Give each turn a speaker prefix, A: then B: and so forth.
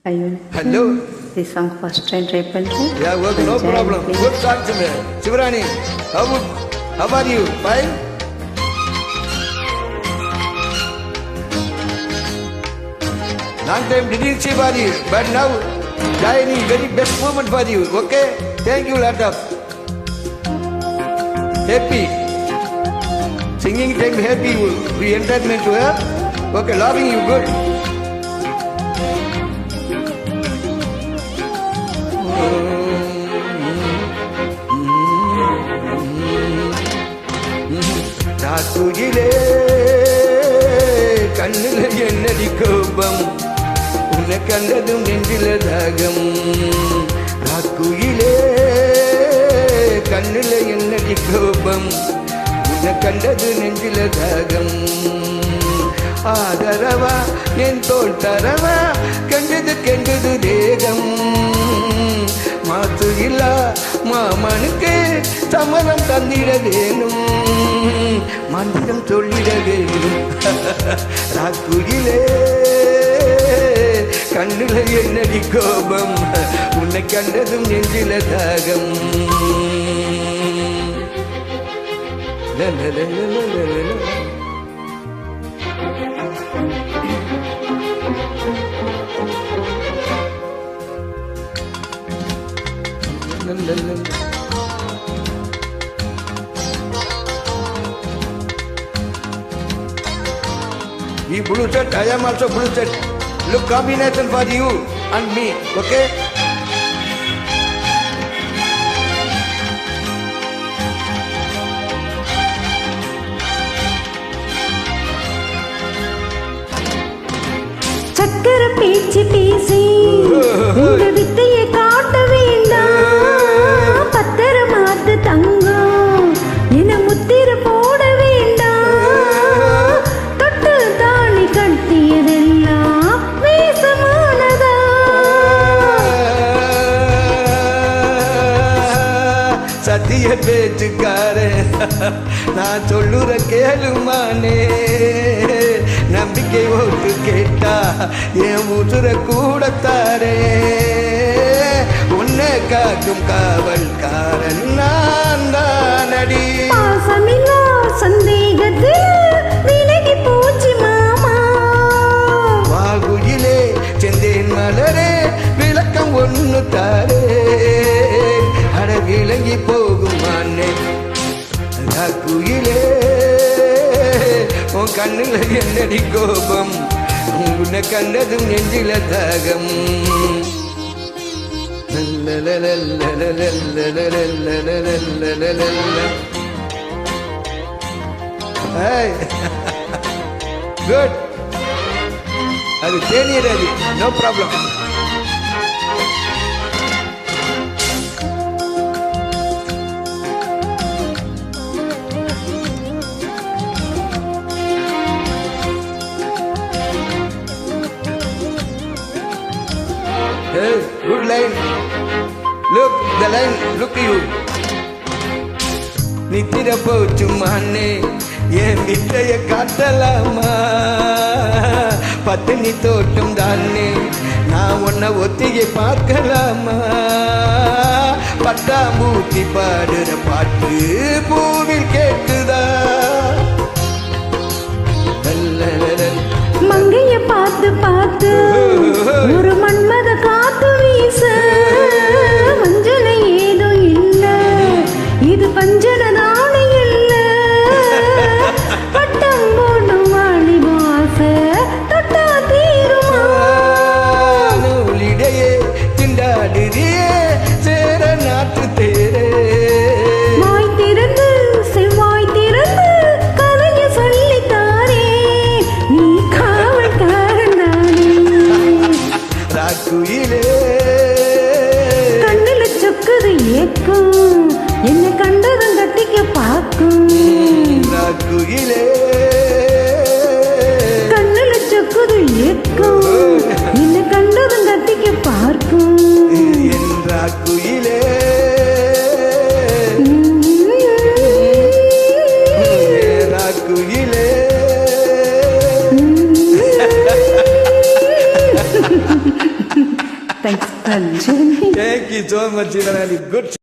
A: Hello.
B: The song first time triple.
A: Yeah, work, no problem. Good song to me. Shivrani, how are you? Fine? Long time didn't see for you, but now Jayani, very best moment for you. Okay? Thank you lot of. Happy. Singing time happy. We entertainment to her. Okay, loving you good. ராக்குயிலே கண்ணில என்னடி கோபம் உன்னை கண்டதும் நெஞ்சில தாகம் ராக்குயிலே கண்ணில என்னடி கோபம் உன்னை கண்டது நெஞ்சில தாகம் ஆதரவா என் தோல் தரவா கண்டது தேகம் மாத்து இல்லா மாமனுக்கு சம்மதம் தந்திட வேணும் மந்திரம் சொல்லிட வேணும் ராக்குயிலே கண்ணுல என்னடி கோபம் உன்னை கண்டதும் நெஞ்சில தாகம் He blue shirt, I am also blue shirt. Look, combination for you and me, okay?
B: சக்கர பேச்சு பேசி உங்க வித்தையை காட்ட வேண்டாம் பத்திரமாத்து தங்கம் என முத்திர போட வேண்டாம் தொட்டு தாணி கட்டியதெல்லாம் வேசமானதா
A: சத்திய பேச்சுக்காரே நான் சொல்லுற கேளுமானே நம்பிக்கை ஓட்டு கேட்டா என் உசுர கூடத்தாரே உன்னை காக்கும் காவல்காரன் நான் தானடி
B: பாசமில்லா சந்தேகத்தில் விலகி போச்சு மாமா
A: வாகுயிலே செந்தேன் மலரே விளக்கம் ஒன்று தாரே அட விளங்கி போகும் அண்ணே ராக்குயிலே உன் கண்ணுல என்னடி கோபம் உன்னை கண்டதும் நெஞ்சில தாகம் குட் அது தேநீர் அது no problem Hey, good line. Look, the line, look you. நித்திர போச்சு மானே என் வித்தைய காட்டலாமா பத்தினி தோட்டம் தானே நான் உன்னை ஒத்திகை பார்க்கலாமா பட்டாம்பூச்சி பாடுற பாட்டு பூவில் கேட்குதா
B: மங்கைய பார்த்து பார்த்து ஒரு மன்மத காத்து வீச மஞ்சள ஏதோ இல்ல இது பஞ்சன நாணை இல்ல பட்டம் போடும் வாழி வாச தொட்டா தீருமா
A: நூலிடையே திண்டாடுறியே சேர நாட்டு தேரே
B: வாய் திறந்து செவ்வாய் திறந்து கதைய சொல்லித்தாரே நீ காவல்காரன் தானே
A: ராக்குயிலே
B: கண்ணுல சொக்குது ஏக்கும் என்ன கண்டதும் கட்டிக்க பார்க்கும்
A: ராக்குயிலே
B: கண்ணுல சொக்குது ஏக்கும் என்ன கண்டதும் கட்டிக்க பார்க்கும்
A: என் ராக்குயிலே ராக்குயிலே
B: thanks Rajini.
A: Thank you so much, Indrani. Good.